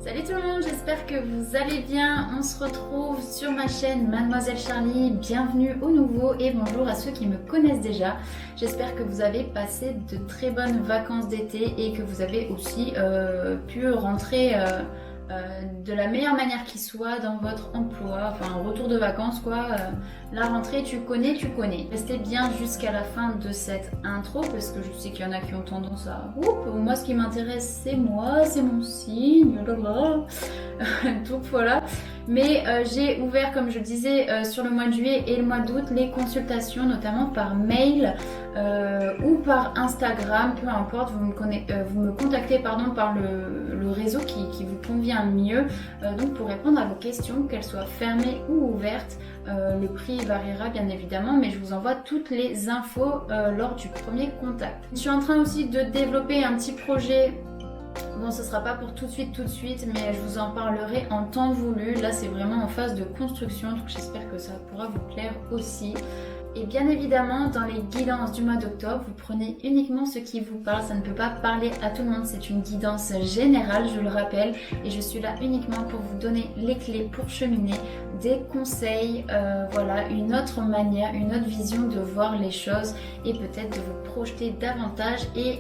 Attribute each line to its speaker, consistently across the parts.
Speaker 1: Salut tout le monde, j'espère que vous allez bien. On se retrouve sur ma chaîne Mademoiselle Charlie. Bienvenue aux nouveaux et bonjour à ceux qui me connaissent déjà. J'espère que vous avez passé de très bonnes vacances d'été et que vous avez aussi pu rentrer de la meilleure manière qui soit dans votre emploi, enfin retour de vacances quoi. La rentrée, tu connais, tu connais. Restez bien jusqu'à la fin de cette intro parce que je sais qu'il y en a qui ont tendance à moi ce qui m'intéresse c'est moi, c'est mon signe, donc voilà. Mais j'ai ouvert, comme je disais, sur le mois de juillet et le mois d'août, les consultations, notamment par mail ou par Instagram, peu importe, vous me contactez par le réseau qui vous convient mieux, donc pour répondre à vos questions, qu'elles soient fermées ou ouvertes. Le prix variera bien évidemment, mais je vous envoie toutes les infos lors du premier contact. Je suis en train aussi de développer un petit projet. Bon, ce sera pas pour tout de suite, mais je vous en parlerai en temps voulu. Là, c'est vraiment en phase de construction, donc j'espère que ça pourra vous plaire aussi. Et bien évidemment, dans les guidances du mois d'octobre, vous prenez uniquement ce qui vous parle. Ça ne peut pas parler à tout le monde. C'est une guidance générale, je le rappelle. Et je suis là uniquement pour vous donner les clés pour cheminer, des conseils, voilà, une autre manière, une autre vision de voir les choses et peut-être de vous projeter davantage et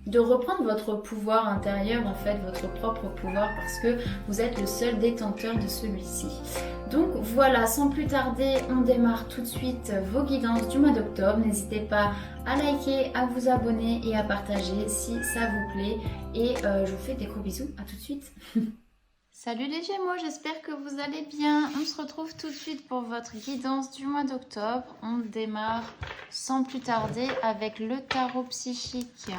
Speaker 1: de reprendre votre pouvoir intérieur, en fait, votre propre pouvoir, parce que vous êtes le seul détenteur de celui-ci. Donc voilà, sans plus tarder, on démarre tout de suite vos guidances du mois d'octobre. N'hésitez pas à liker, à vous abonner et à partager si ça vous plaît. Et je vous fais des gros bisous, à tout de suite. Salut les Gémeaux, j'espère que vous allez bien. On se retrouve tout de suite pour votre guidance du mois d'octobre. On démarre sans plus tarder avec le tarot psychique.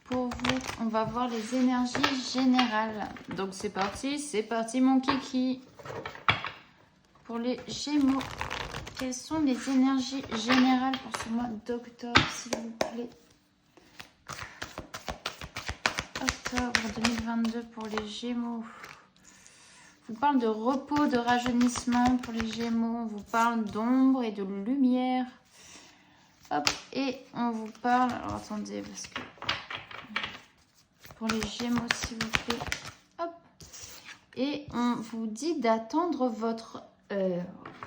Speaker 1: Pour vous, on va voir les énergies générales. Donc c'est parti mon kiki. Pour les Gémeaux, quelles sont les énergies générales pour ce mois d'octobre, s'il vous plaît? Octobre 2022 pour les Gémeaux. On vous parle de repos, de rajeunissement pour les Gémeaux. On vous parle d'ombre et de lumière. Hop, et on vous parle... Alors attendez, parce que... Pour les Gémeaux, s'il vous plaît. Hop. Et on vous dit d'attendre votre heure.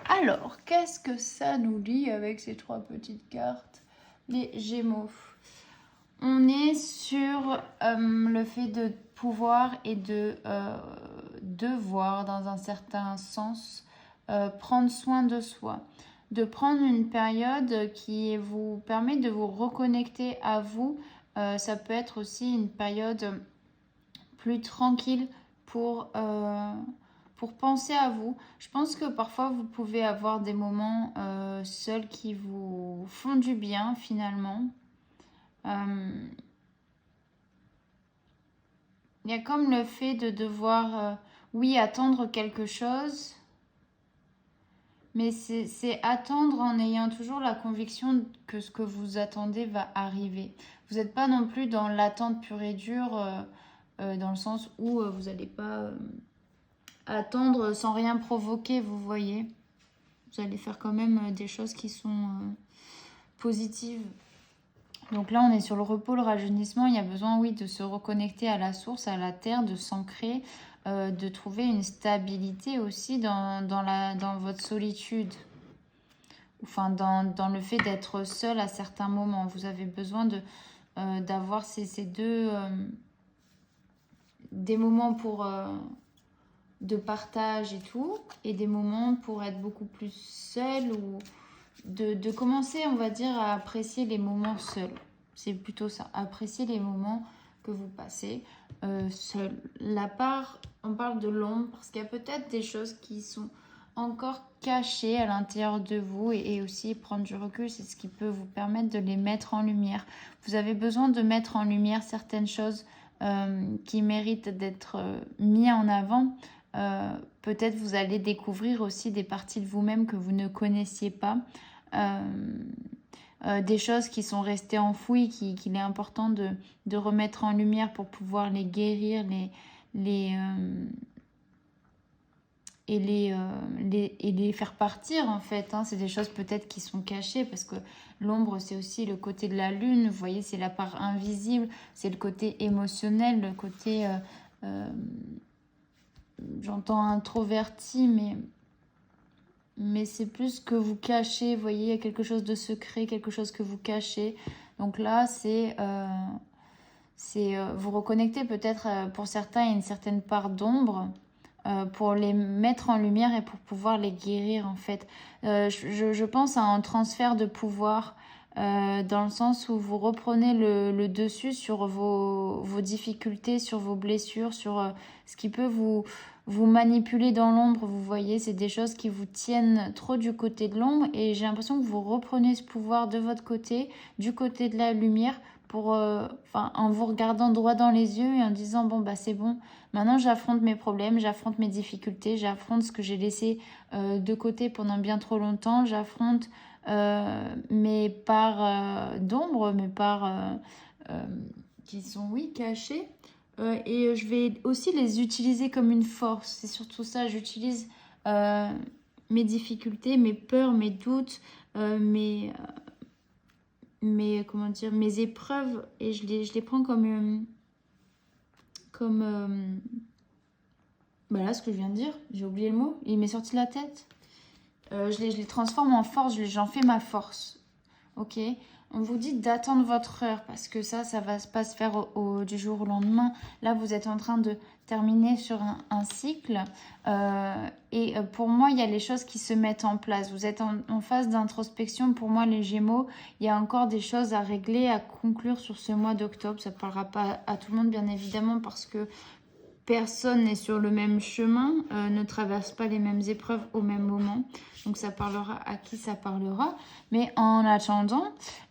Speaker 1: Alors, qu'est-ce que ça nous dit avec ces trois petites cartes? Les Gémeaux. On est sur le fait de pouvoir et de devoir, dans un certain sens, prendre soin de soi. De prendre une période qui vous permet de vous reconnecter à vous. Ça peut être aussi une période plus tranquille pour penser à vous. Je pense que parfois vous pouvez avoir des moments seuls qui vous font du bien finalement. Il y a comme le fait de devoir, oui, attendre quelque chose, mais c'est attendre en ayant toujours la conviction que ce que vous attendez va arriver. Vous n'êtes pas non plus dans l'attente pure et dure, dans le sens où vous n'allez pas attendre sans rien provoquer, vous voyez. Vous allez faire quand même des choses qui sont positives. Donc là, on est sur le repos, le rajeunissement. Il y a besoin, oui, de se reconnecter à la source, à la terre, de s'ancrer, de trouver une stabilité aussi dans votre solitude. Enfin, dans le fait d'être seul à certains moments. Vous avez besoin d'avoir ces deux... des moments pour... de partage et tout, et des moments pour être beaucoup plus seul ou de commencer, on va dire, à apprécier les moments seuls. C'est plutôt ça, apprécier les moments que vous passez seul. On parle de l'ombre parce qu'il y a peut-être des choses qui sont encore cachées à l'intérieur de vous et aussi prendre du recul, c'est ce qui peut vous permettre de les mettre en lumière. Vous avez besoin de mettre en lumière certaines choses qui méritent d'être mis en avant. Peut-être vous allez découvrir aussi des parties de vous-même que vous ne connaissiez pas, des choses qui sont restées enfouies, qu'il est important de remettre en lumière pour pouvoir les guérir, et les faire partir en fait, hein. C'est des choses peut-être qui sont cachées parce que l'ombre c'est aussi le côté de la lune, vous voyez, c'est la part invisible, c'est le côté émotionnel, le côté j'entends introverti, mais c'est plus que vous cachez, vous voyez, il y a quelque chose de secret, quelque chose que vous cachez. Donc là, c'est vous reconnecter peut-être pour certains à une certaine part d'ombre pour les mettre en lumière et pour pouvoir les guérir en fait. Je pense à un transfert de pouvoir dans le sens où vous reprenez le dessus sur vos difficultés, sur vos blessures, sur ce qui peut vous manipuler dans l'ombre. Vous voyez, c'est des choses qui vous tiennent trop du côté de l'ombre et j'ai l'impression que vous reprenez ce pouvoir de votre côté, du côté de la lumière, pour, en vous regardant droit dans les yeux et en disant bon bah c'est bon, maintenant j'affronte mes problèmes, j'affronte mes difficultés, j'affronte ce que j'ai laissé de côté pendant bien trop longtemps, j'affronte mes parts d'ombre, mes parts qui sont oui cachées et je vais aussi les utiliser comme une force. C'est surtout ça, j'utilise mes difficultés, mes peurs, mes doutes, comment dire, mes épreuves et je les prends comme voilà ce que je viens de dire, j'ai oublié le mot, il m'est sorti de la tête. Je les transforme en force, j'en fais ma force. Ok, on vous dit d'attendre votre heure parce que ça va pas se faire du jour au lendemain. Là, vous êtes en train de terminer sur un cycle et pour moi, il y a les choses qui se mettent en place. Vous êtes en phase d'introspection. Pour moi, les Gémeaux, il y a encore des choses à régler, à conclure sur ce mois d'octobre. Ça ne parlera pas à tout le monde, bien évidemment, parce que personne n'est sur le même chemin, ne traverse pas les mêmes épreuves au même moment. Donc ça parlera à qui ça parlera. Mais en attendant,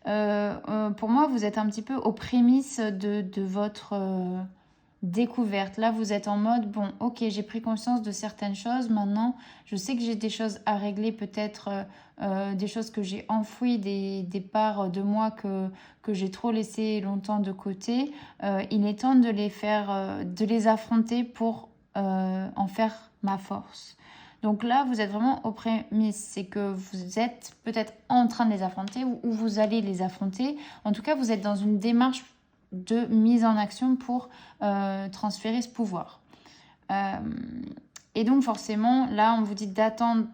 Speaker 1: pour moi, vous êtes un petit peu aux prémices de votre découverte. Là, vous êtes en mode, bon, ok, j'ai pris conscience de certaines choses. Maintenant, je sais que j'ai des choses à régler, peut-être des choses que j'ai enfouies, des parts de moi que j'ai trop laissées longtemps de côté. Il est temps de de les affronter pour en faire ma force. Donc là, vous êtes vraiment aux prémices. C'est que vous êtes peut-être en train de les affronter ou vous allez les affronter. En tout cas, vous êtes dans une démarche de mise en action pour transférer ce pouvoir. Et donc forcément, là, on vous dit d'attendre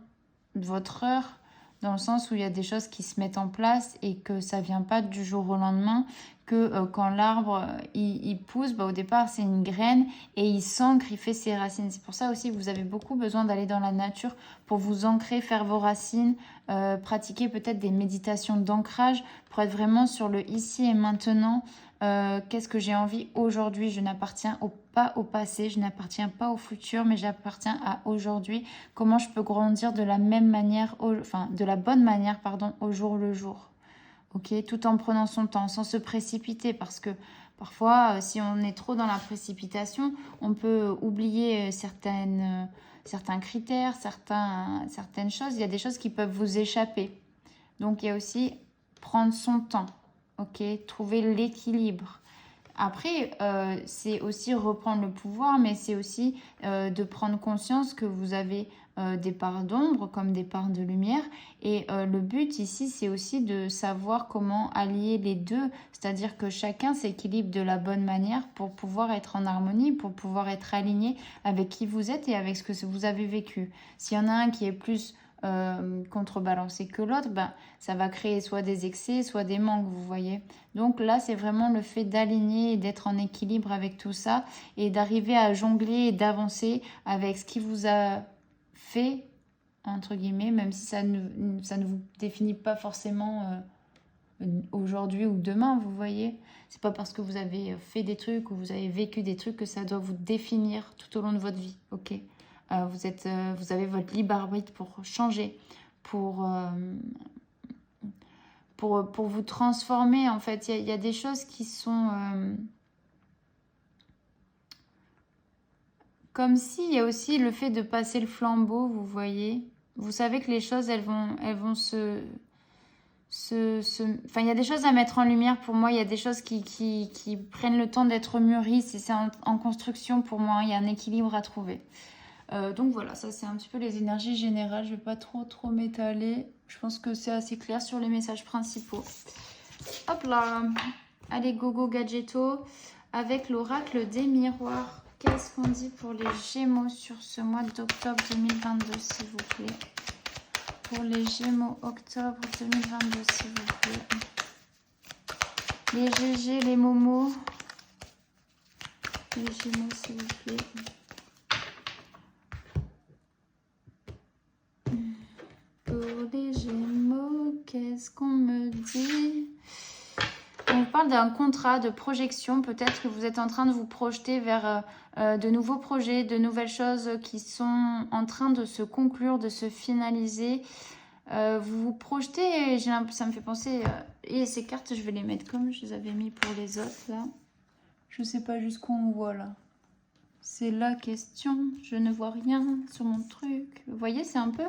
Speaker 1: votre heure dans le sens où il y a des choses qui se mettent en place et que ça vient pas du jour au lendemain, que quand l'arbre il pousse, au départ c'est une graine et il s'ancre, il fait ses racines. C'est pour ça aussi que vous avez beaucoup besoin d'aller dans la nature pour vous ancrer, faire vos racines, pratiquer peut-être des méditations d'ancrage pour être vraiment sur le ici et maintenant. Qu'est-ce que j'ai envie aujourd'hui? Je n'appartiens pas au passé, je n'appartiens pas au futur, mais j'appartiens à aujourd'hui. Comment je peux grandir de la même manière, de la bonne manière, pardon, au jour le jour. Ok, tout en prenant son temps, sans se précipiter, parce que parfois, si on est trop dans la précipitation, on peut oublier certains critères, certaines choses. Il y a des choses qui peuvent vous échapper. Donc, il y a aussi prendre son temps. Ok, trouver l'équilibre. Après, c'est aussi reprendre le pouvoir, mais c'est aussi de prendre conscience que vous avez des parts d'ombre comme des parts de lumière. Et le but ici, c'est aussi de savoir comment allier les deux. C'est-à-dire que chacun s'équilibre de la bonne manière pour pouvoir être en harmonie, pour pouvoir être aligné avec qui vous êtes et avec ce que vous avez vécu. S'il y en a un qui est plus contrebalancé que l'autre, ça va créer soit des excès, soit des manques, vous voyez. Donc là, c'est vraiment le fait d'aligner et d'être en équilibre avec tout ça et d'arriver à jongler et d'avancer avec ce qui vous a fait, entre guillemets, même si ça ne vous définit pas forcément aujourd'hui ou demain, vous voyez. C'est pas parce que vous avez fait des trucs ou vous avez vécu des trucs que ça doit vous définir tout au long de votre vie, ok. Vous avez votre libre arbitre pour changer, pour vous transformer. En fait, il y a des choses qui sont comme s'il y a aussi le fait de passer le flambeau, vous voyez. Vous savez que les choses, elles vont Enfin, il y a des choses à mettre en lumière pour moi. Il y a des choses qui prennent le temps d'être mûries. Si c'est en construction, pour moi, il y a un équilibre à trouver. Donc voilà, ça c'est un petit peu les énergies générales. Je ne vais pas trop m'étaler. Je pense que c'est assez clair sur les messages principaux. Hop là. Allez, gogo gadgeto avec l'oracle des miroirs. qu'est-ce qu'on dit pour les Gémeaux sur ce mois d'octobre 2022, s'il vous plaît? Pour les Gémeaux, octobre 2022, s'il vous plaît. Les GG, les Momos. Les Gémeaux, s'il vous plaît. Pour les Gémeaux, qu'est-ce qu'on me dit? On parle d'un contrat de projection. Peut-être que vous êtes en train de vous projeter vers de nouveaux projets, de nouvelles choses qui sont en train de se conclure, de se finaliser. Vous vous projetez, ça me fait penser... et ces cartes, je vais les mettre comme je les avais mis pour les autres, là. Je sais pas jusqu'où on voit, là. C'est la question. Je ne vois rien sur mon truc. Vous voyez, c'est un peu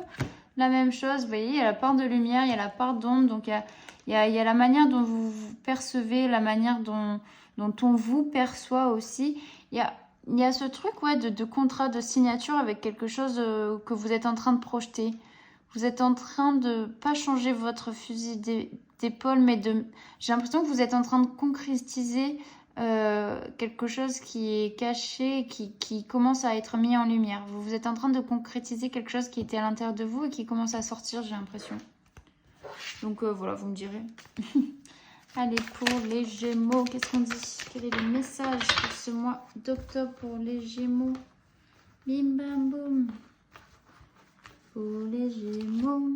Speaker 1: la même chose. Vous voyez, il y a la part de lumière, il y a la part d'ombre. Donc, il y a la manière dont vous vous percevez, la manière dont on vous perçoit aussi. Il y a ce truc, ouais, de contrat, de signature avec quelque chose que vous êtes en train de projeter. Vous êtes en train de pas changer votre fusil d'épaule, mais j'ai l'impression que vous êtes en train de concrétiser quelque chose qui est caché, qui commence à être mis en lumière. Vous êtes en train de concrétiser quelque chose qui était à l'intérieur de vous et qui commence à sortir, j'ai l'impression. Donc voilà, vous me direz. Allez, pour les Gémeaux, qu'est-ce qu'on dit? Quel est le message pour ce mois d'octobre pour les Gémeaux? Bim bam boum. Pour les Gémeaux.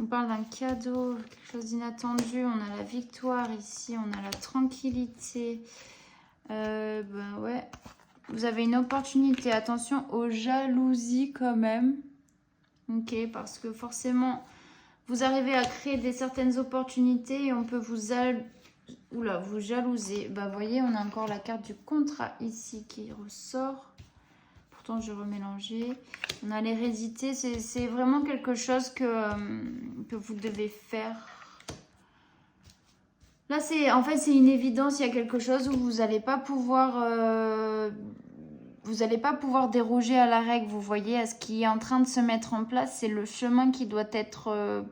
Speaker 1: On parle d'un cadeau, quelque chose d'inattendu. On a la victoire ici, on a la tranquillité. Ben ouais. Vous avez une opportunité. Attention aux jalousies quand même. Ok, parce que forcément, vous arrivez à créer certaines opportunités et on peut vous jalouser. Bah, vous voyez, on a encore la carte du contrat ici qui ressort. Pourtant, je remélangé. On a l'hérédité. C'est vraiment quelque chose que vous devez faire. Là, en fait, c'est une évidence. Il y a quelque chose où vous n'allez pas pouvoir... vous n'allez pas pouvoir déroger à la règle, vous voyez, à ce qui est en train de se mettre en place. C'est le chemin qui doit être...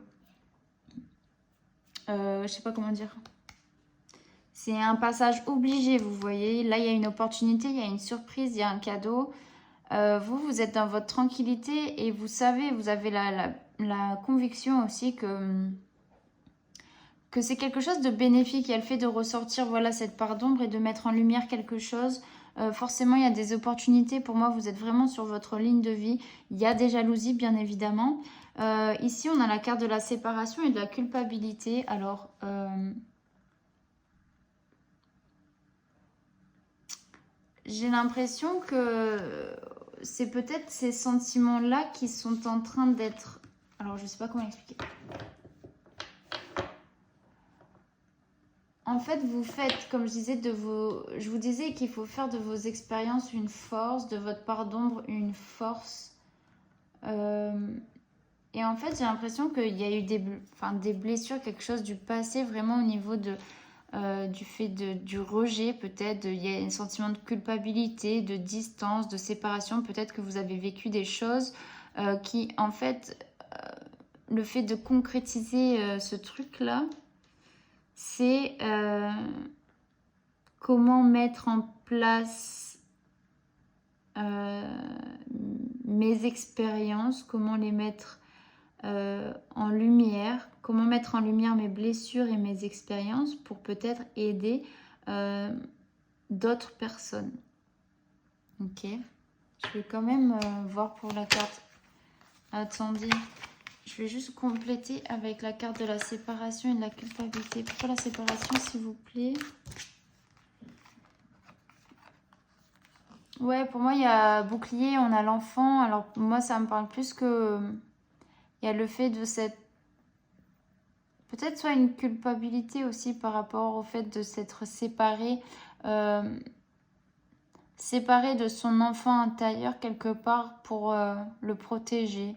Speaker 1: je sais pas comment dire. C'est un passage obligé, vous voyez. Là, il y a une opportunité, il y a une surprise, il y a un cadeau. Vous êtes dans votre tranquillité et vous savez, vous avez la conviction aussi que c'est quelque chose de bénéfique. Il y a le fait de ressortir voilà, cette part d'ombre et de mettre en lumière quelque chose. Forcément, il y a des opportunités. Pour moi, vous êtes vraiment sur votre ligne de vie. Il y a des jalousies, bien évidemment. Ici, on a la carte de la séparation et de la culpabilité. Alors, j'ai l'impression que c'est peut-être ces sentiments-là qui sont en train d'être... Alors, je ne sais pas comment expliquer. En fait, vous faites, comme je disais, je vous disais qu'il faut faire de vos expériences une force, de votre part d'ombre une force. Et en fait, j'ai l'impression qu'il y a eu des blessures, quelque chose du passé, vraiment au niveau du fait du rejet, peut-être. Il y a un sentiment de culpabilité, de distance, de séparation. Peut-être que vous avez vécu des choses qui, en fait, le fait de concrétiser ce truc-là, c'est comment mettre en place mes expériences, comment les mettre en lumière, comment mettre en lumière mes blessures et mes expériences pour peut-être aider d'autres personnes. Ok, je vais quand même voir pour la carte. Attendez. Je vais juste compléter avec la carte de la séparation et de la culpabilité. Pourquoi la séparation, s'il vous plaît? Ouais, pour moi, il y a bouclier, on a l'enfant. Alors, moi, ça me parle plus que... Il y a le fait de cette... Peut-être soit une culpabilité aussi par rapport au fait de s'être séparé. Séparé de son enfant intérieur quelque part pour le protéger.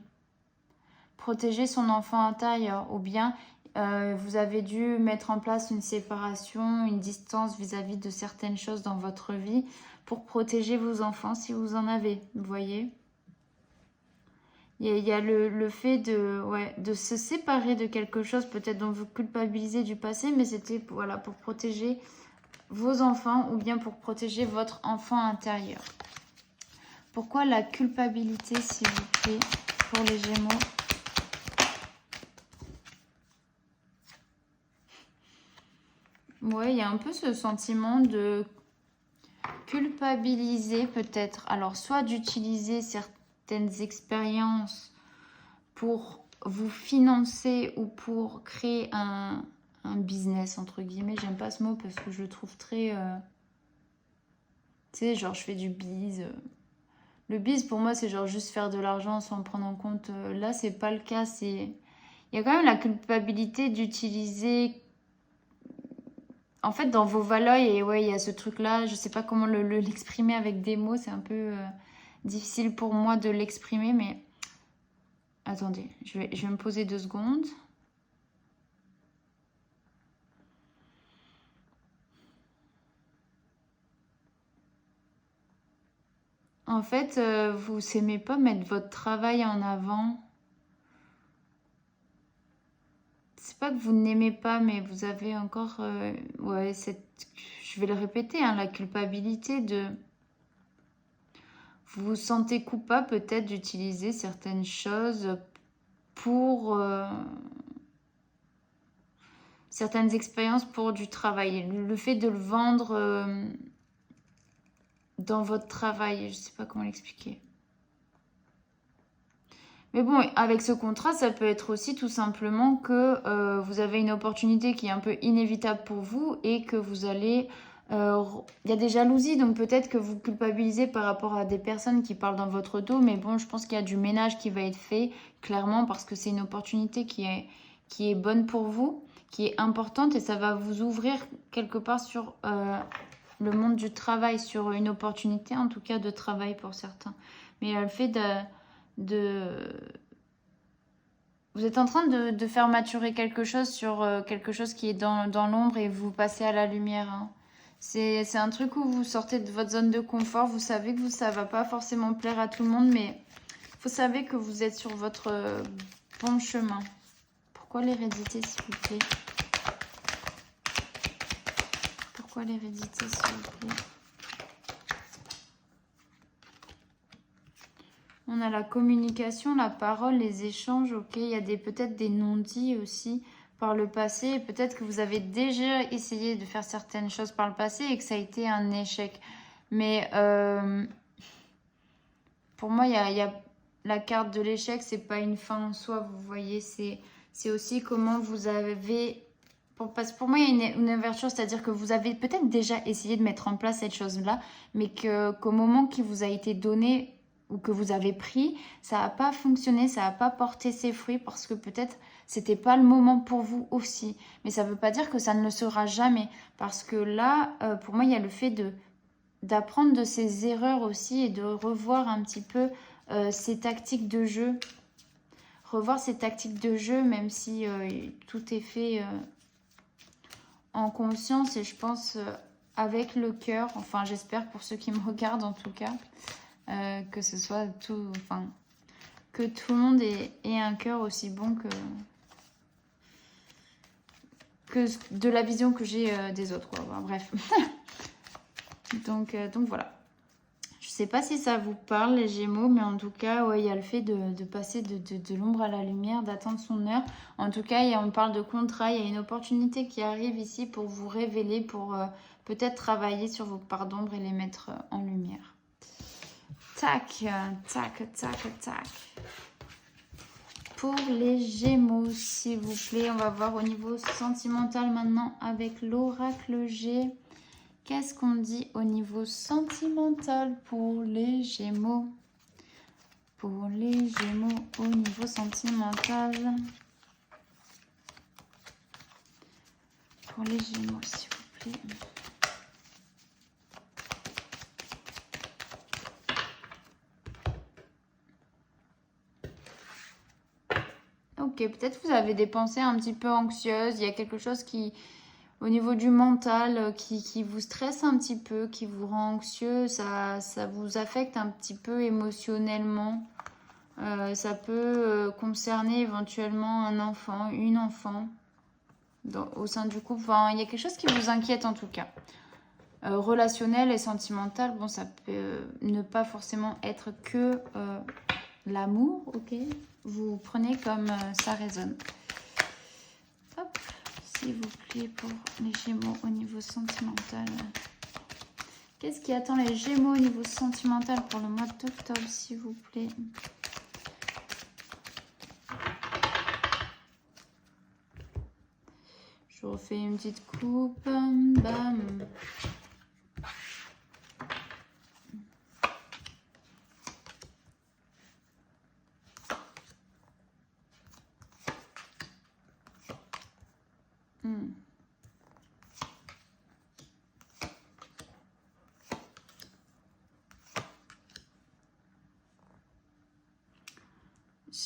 Speaker 1: Protéger son enfant intérieur, ou bien vous avez dû mettre en place une séparation, une distance vis-à-vis de certaines choses dans votre vie pour protéger vos enfants si vous en avez, vous voyez. Il y a le fait de se séparer de quelque chose peut-être dont vous culpabilisez du passé, mais c'était voilà, pour protéger vos enfants ou bien pour protéger votre enfant intérieur. Pourquoi la culpabilité, s'il vous plaît, pour les Gémeaux? Ouais, il y a un peu ce sentiment de culpabiliser peut-être. Alors, soit d'utiliser certaines expériences pour vous financer ou pour créer un business, entre guillemets. J'aime pas ce mot parce que je le trouve très... tu sais, genre je fais du biz. Le biz, pour moi, c'est genre juste faire de l'argent sans prendre en compte... là, c'est pas le cas. Il y a quand même la culpabilité d'utiliser... En fait, dans vos valeurs, et ouais, il y a ce truc-là. Je sais pas comment l'exprimer avec des mots. C'est un peu difficile pour moi de l'exprimer, mais... Attendez, je vais me poser 2 secondes. En fait, vous n'aimez pas mettre votre travail en avant. C'est pas que vous n'aimez pas, mais vous avez encore... ouais, je vais le répéter, hein, la culpabilité de... Vous vous sentez coupable peut-être d'utiliser certaines choses pour... certaines expériences pour du travail. Le fait de le vendre dans votre travail, je sais pas comment l'expliquer. Mais bon, avec ce contrat, ça peut être aussi tout simplement que vous avez une opportunité qui est un peu inévitable pour vous et que vous allez... Il y a des jalousies, donc peut-être que vous culpabilisez par rapport à des personnes qui parlent dans votre dos. Mais bon, je pense qu'il y a du ménage qui va être fait, clairement, parce que c'est une opportunité qui est bonne pour vous, qui est importante et ça va vous ouvrir quelque part sur le monde du travail, sur une opportunité en tout cas de travail pour certains. Mais le fait vous êtes en train de faire maturer quelque chose sur quelque chose qui est dans l'ombre et vous passez à la lumière. Hein. C'est un truc où vous sortez de votre zone de confort. Vous savez que ça va pas forcément plaire à tout le monde, mais vous savez que vous êtes sur votre bon chemin. Pourquoi l'hérédité, s'il vous plaît? Pourquoi l'hérédité, s'il vous plaît? On a la communication, la parole, les échanges, ok. Il y a peut-être des non-dits aussi par le passé. Peut-être que vous avez déjà essayé de faire certaines choses par le passé et que ça a été un échec. Mais pour moi, il y a la carte de l'échec, c'est pas une fin en soi, vous voyez. C'est aussi comment vous avez... Parce que pour moi, il y a une ouverture, c'est-à-dire que vous avez peut-être déjà essayé de mettre en place cette chose-là, mais qu'au moment qui vous a été donné... ou que vous avez pris, ça n'a pas fonctionné, ça n'a pas porté ses fruits parce que peut-être c'était pas le moment pour vous aussi. Mais ça ne veut pas dire que ça ne le sera jamais. Parce que là, pour moi, il y a le fait d'apprendre de ses erreurs aussi et de revoir un petit peu ses tactiques de jeu. Revoir ses tactiques de jeu, même si tout est fait en conscience et je pense avec le cœur. Enfin, j'espère pour ceux qui me regardent en tout cas. Que ce soit tout, enfin, que tout le monde ait un cœur aussi bon que de la vision que j'ai des autres, quoi. Enfin, bref. donc voilà. Je sais pas si ça vous parle les Gémeaux, mais en tout cas, ouais, il y a le fait de passer de l'ombre à la lumière, d'attendre son heure. En tout cas, on parle de contrat, il y a une opportunité qui arrive ici pour vous révéler, pour peut-être travailler sur vos parts d'ombre et les mettre en lumière. Tac, tac, tac, tac. Pour les Gémeaux, s'il vous plaît, on va voir au niveau sentimental maintenant avec l'oracle G. Qu'est-ce qu'on dit au niveau sentimental pour les Gémeaux? Pour les Gémeaux au niveau sentimental. Pour les Gémeaux, s'il vous plaît. Ok, peut-être vous avez des pensées un petit peu anxieuses. Il y a quelque chose qui, au niveau du mental, qui vous stresse un petit peu, qui vous rend anxieux. Ça vous affecte un petit peu émotionnellement. Ça peut concerner éventuellement un enfant, une enfant au sein du couple. Enfin, il y a quelque chose qui vous inquiète en tout cas. relationnel et sentimental. Bon, ça peut ne pas forcément être que l'amour, ok? Vous prenez comme ça résonne. Hop, s'il vous plaît, pour les Gémeaux au niveau sentimental. Qu'est-ce qui attend les Gémeaux au niveau sentimental pour le mois d'octobre, s'il vous plaît? Je refais une petite coupe. Bam.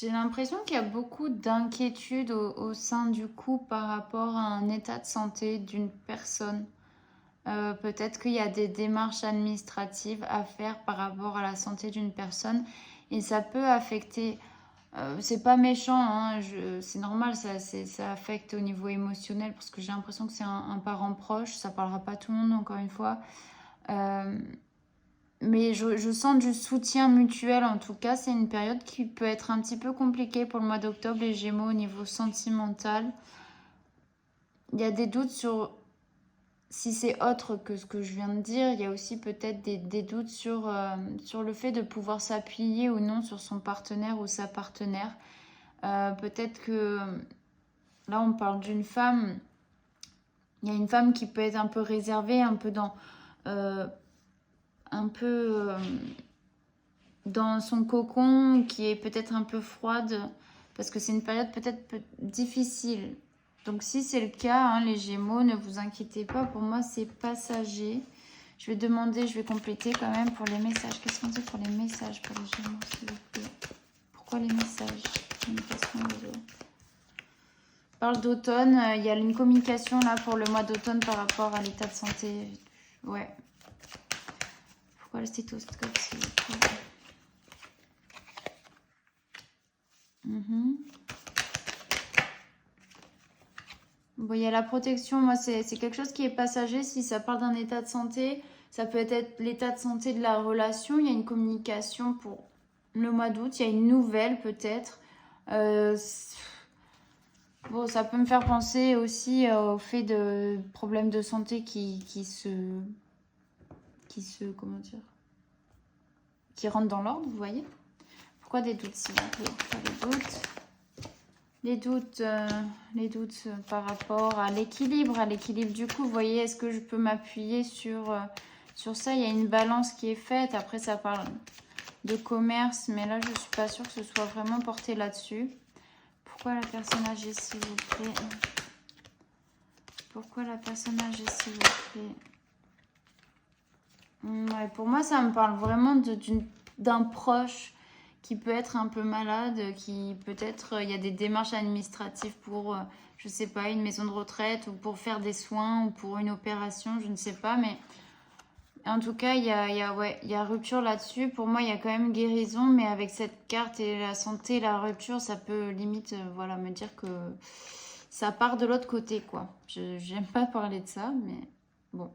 Speaker 1: J'ai l'impression qu'il y a beaucoup d'inquiétude au sein du couple par rapport à un état de santé d'une personne. Peut-être qu'il y a des démarches administratives à faire par rapport à la santé d'une personne et ça peut affecter. C'est pas méchant, hein, c'est normal, ça affecte au niveau émotionnel parce que j'ai l'impression que c'est un parent proche, ça parlera pas à tout le monde encore une fois. Mais je sens du soutien mutuel en tout cas. C'est une période qui peut être un petit peu compliquée pour le mois d'octobre, les Gémeaux au niveau sentimental. Il y a des doutes sur si c'est autre que ce que je viens de dire. Il y a aussi peut-être des doutes sur le fait de pouvoir s'appuyer ou non sur son partenaire ou sa partenaire. Peut-être que là on parle d'une femme. Il y a une femme qui peut être un peu réservée, un peu dans son cocon, qui est peut-être un peu froide, parce que c'est une période peut-être difficile. Donc si c'est le cas, hein, les Gémeaux, ne vous inquiétez pas, pour moi c'est passager. Je vais demander, je vais compléter quand même pour les messages. Qu'est-ce qu'on dit pour les messages pour les Gémeaux, s'il vous plaît? Pourquoi les messages? Communication de... Parle d'automne, il y a une communication là pour le mois d'automne par rapport à l'état de santé. Ouais. Pourquoi le stéthoscope, s'il vous plaît? Bon, il y a la protection, moi c'est quelque chose qui est passager. Si ça parle d'un état de santé, ça peut être l'état de santé de la relation. Il y a une communication pour le mois d'août, il y a une nouvelle peut-être. Bon, ça peut me faire penser aussi au fait de problèmes de santé qui comment dire, qui rentrent dans l'ordre, vous voyez. Pourquoi des doutes, s'il vous plaît? Pourquoi les doutes? Les doutes par rapport à l'équilibre du coup, vous voyez, est-ce que je peux m'appuyer sur ça? Il y a une balance qui est faite. Après, ça parle de commerce, mais là, je suis pas sûre que ce soit vraiment porté là-dessus. Pourquoi la personne âgée, s'il vous plaît? Pourquoi la personne âgée, s'il vous plaît? Ouais, pour moi, ça me parle vraiment d'un proche qui peut être un peu malade, qui peut-être, il y a des démarches administratives pour, je sais pas, une maison de retraite ou pour faire des soins ou pour une opération, je ne sais pas, mais en tout cas, il y a rupture là-dessus. Pour moi, il y a quand même guérison, mais avec cette carte et la santé, la rupture, ça peut limite, voilà, me dire que ça part de l'autre côté, quoi. J'aime pas parler de ça, mais bon.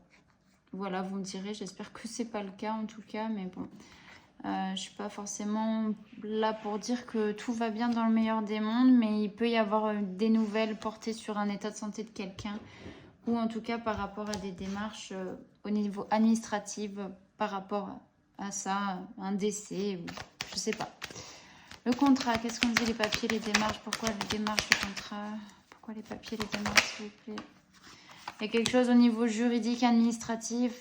Speaker 1: Voilà, vous me direz, j'espère que c'est pas le cas en tout cas, mais bon, je suis pas forcément là pour dire que tout va bien dans le meilleur des mondes, mais il peut y avoir des nouvelles portées sur un état de santé de quelqu'un, ou en tout cas par rapport à des démarches au niveau administratif, par rapport à ça, un décès, ou je sais pas. Le contrat, qu'est-ce qu'on dit, les papiers, les démarches, pourquoi les démarches, le contrat, pourquoi les papiers, les démarches, s'il vous plaît? Il y a quelque chose au niveau juridique, administratif.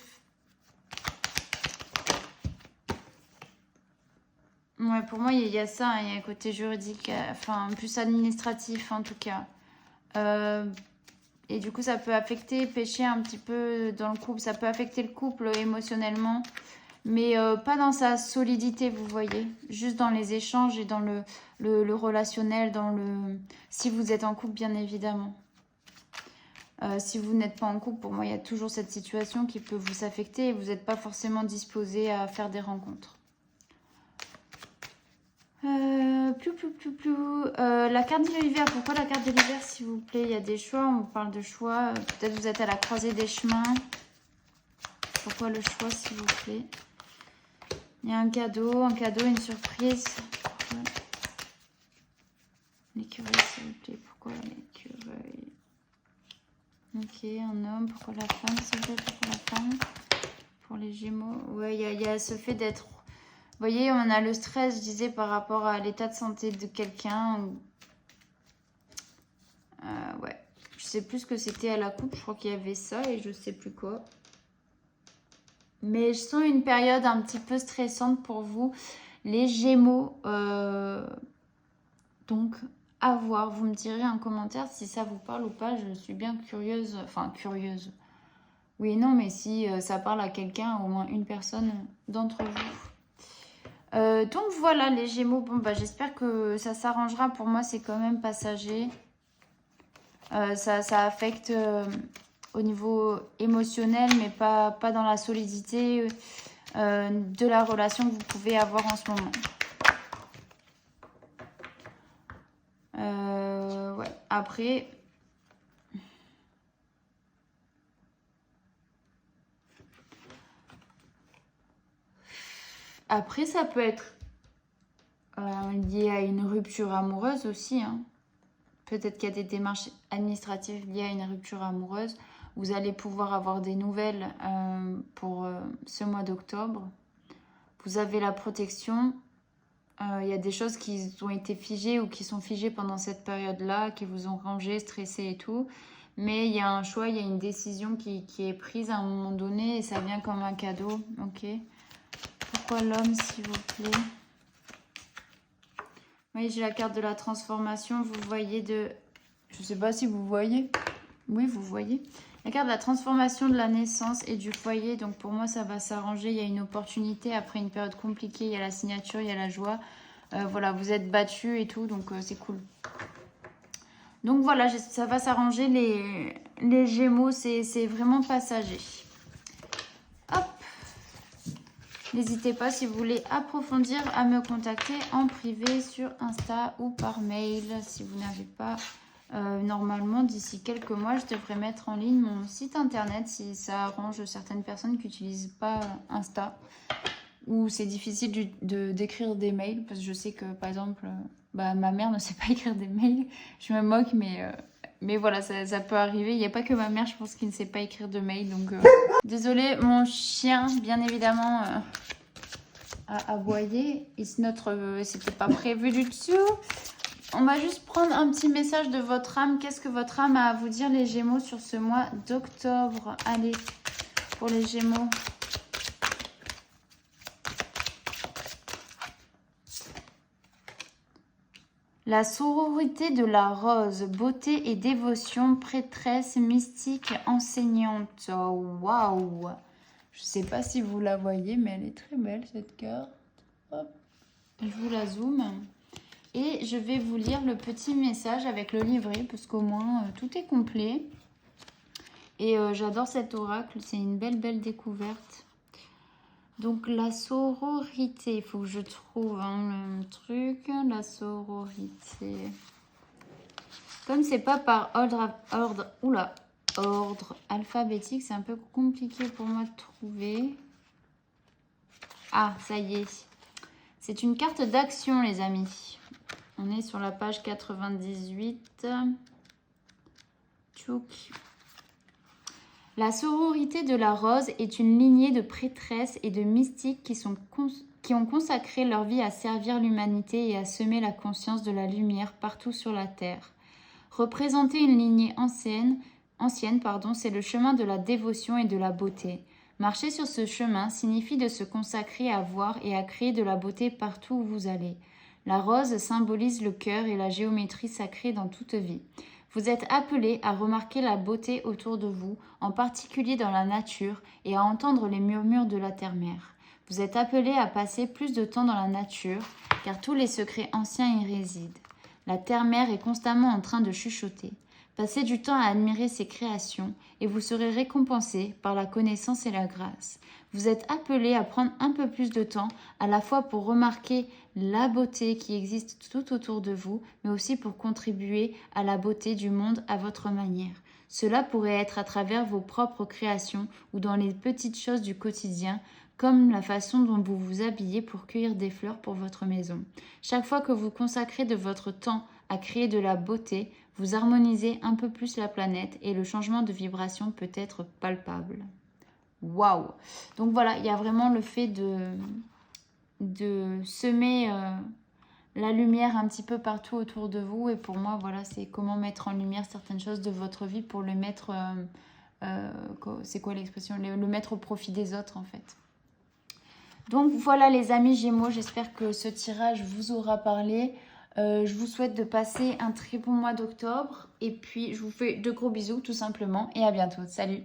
Speaker 1: Ouais, pour moi, il y a ça. Hein, il y a un côté juridique, enfin, plus administratif en tout cas. Et du coup, ça peut affecter, pêcher un petit peu dans le couple. Ça peut affecter le couple émotionnellement. Mais pas dans sa solidité, vous voyez. Juste dans les échanges et dans le relationnel, si vous êtes en couple, bien évidemment. Si vous n'êtes pas en couple, pour moi, il y a toujours cette situation qui peut vous affecter et vous n'êtes pas forcément disposé à faire des rencontres. La carte de l'hiver, pourquoi la carte de l'hiver, s'il vous plaît? Il y a des choix, on parle de choix. Peut-être vous êtes à la croisée des chemins. Pourquoi le choix, s'il vous plaît? Il y a un cadeau, une surprise. Pourquoi l'écureuil, s'il vous plaît? Pourquoi l'écureuil? Ok, un homme. Pourquoi la femme, s'il vous plaît? Pourquoi la femme? Pour les Gémeaux. Ouais, il y a ce fait d'être... Vous voyez, on a le stress, je disais, par rapport à l'état de santé de quelqu'un. Ouais. Je sais plus ce que c'était à la coupe. Je crois qu'il y avait ça et je sais plus quoi. Mais je sens une période un petit peu stressante pour vous, les Gémeaux. Donc, à voir. Vous me direz en commentaire si ça vous parle ou pas. Je suis bien curieuse. Enfin, curieuse. Oui, non, mais si ça parle à quelqu'un, au moins une personne d'entre vous. Donc voilà, les Gémeaux. Bon, bah, j'espère que ça s'arrangera. Pour moi, c'est quand même passager. Ça affecte... au niveau émotionnel, mais pas dans la solidité de la relation que vous pouvez avoir en ce moment. Ouais. Après, ça peut être lié à une rupture amoureuse aussi. Hein. Peut-être qu'il y a des démarches administratives liées à une rupture amoureuse. Vous allez pouvoir avoir des nouvelles pour ce mois d'octobre. Vous avez la protection. Il y a des choses qui ont été figées ou qui sont figées pendant cette période-là, qui vous ont rangé, stressé et tout. Mais il y a un choix, il y a une décision qui est prise à un moment donné et ça vient comme un cadeau. Ok. Pourquoi l'homme, s'il vous plaît? Oui, j'ai la carte de la transformation. Vous voyez de... Je ne sais pas si vous voyez. Oui, vous voyez. La carte de la transformation de la naissance et du foyer. Donc pour moi, ça va s'arranger. Il y a une opportunité après une période compliquée. Il y a la signature, il y a la joie. Voilà, vous êtes battus et tout. Donc c'est cool. Donc voilà, ça va s'arranger. Les Gémeaux, c'est vraiment passager. Hop. N'hésitez pas si vous voulez approfondir à me contacter en privé sur Insta ou par mail. Si vous n'avez pas... normalement, d'ici quelques mois, je devrais mettre en ligne mon site internet si ça arrange certaines personnes qui n'utilisent pas Insta ou c'est difficile d'écrire des mails parce que je sais que, par exemple, ma mère ne sait pas écrire des mails. Je me moque, mais voilà, ça peut arriver. Il n'y a pas que ma mère, je pense, qui ne sait pas écrire de mails. Donc, désolée, mon chien, bien évidemment, a aboyé. Et c'était pas prévu du tout. On va juste prendre un petit message de votre âme. Qu'est-ce que votre âme a à vous dire, les Gémeaux, sur ce mois d'octobre? Allez, pour les Gémeaux. La sororité de la rose, beauté et dévotion, prêtresse, mystique, enseignante. Oh, waouh! Je ne sais pas si vous la voyez, mais elle est très belle, cette carte. Hop. Je vous la zoome. Et je vais vous lire le petit message avec le livret, parce qu'au moins, tout est complet. Et j'adore cet oracle, c'est une belle découverte. Donc, la sororité, il faut que je trouve le truc. La sororité. Comme c'est pas par ordre alphabétique, c'est un peu compliqué pour moi de trouver. Ah, ça y est. C'est une carte d'action, les amis. On est sur la page 98. Tchouk. La sororité de la rose est une lignée de prêtresses et de mystiques qui ont consacré leur vie à servir l'humanité et à semer la conscience de la lumière partout sur la terre. Représenter une lignée ancienne, c'est le chemin de la dévotion et de la beauté. Marcher sur ce chemin signifie de se consacrer à voir et à créer de la beauté partout où vous allez. La rose symbolise le cœur et la géométrie sacrée dans toute vie. Vous êtes appelés à remarquer la beauté autour de vous, en particulier dans la nature, et à entendre les murmures de la terre-mère. Vous êtes appelés à passer plus de temps dans la nature, car tous les secrets anciens y résident. La terre-mère est constamment en train de chuchoter. Passez du temps à admirer ses créations, et vous serez récompensés par la connaissance et la grâce. Vous êtes appelés à prendre un peu plus de temps, à la fois pour remarquer la beauté qui existe tout autour de vous, mais aussi pour contribuer à la beauté du monde à votre manière. Cela pourrait être à travers vos propres créations ou dans les petites choses du quotidien, comme la façon dont vous vous habillez pour cueillir des fleurs pour votre maison. Chaque fois que vous consacrez de votre temps à créer de la beauté, vous harmonisez un peu plus la planète et le changement de vibration peut être palpable. Waouh! Donc voilà, il y a vraiment le fait de semer la lumière un petit peu partout autour de vous. Et pour moi, voilà, c'est comment mettre en lumière certaines choses de votre vie pour le mettre, c'est quoi l'expression? Le mettre au profit des autres en fait. Donc voilà les amis Gémeaux, j'espère que ce tirage vous aura parlé. Je vous souhaite de passer un très bon mois d'octobre. Et puis je vous fais de gros bisous tout simplement. Et à bientôt. Salut!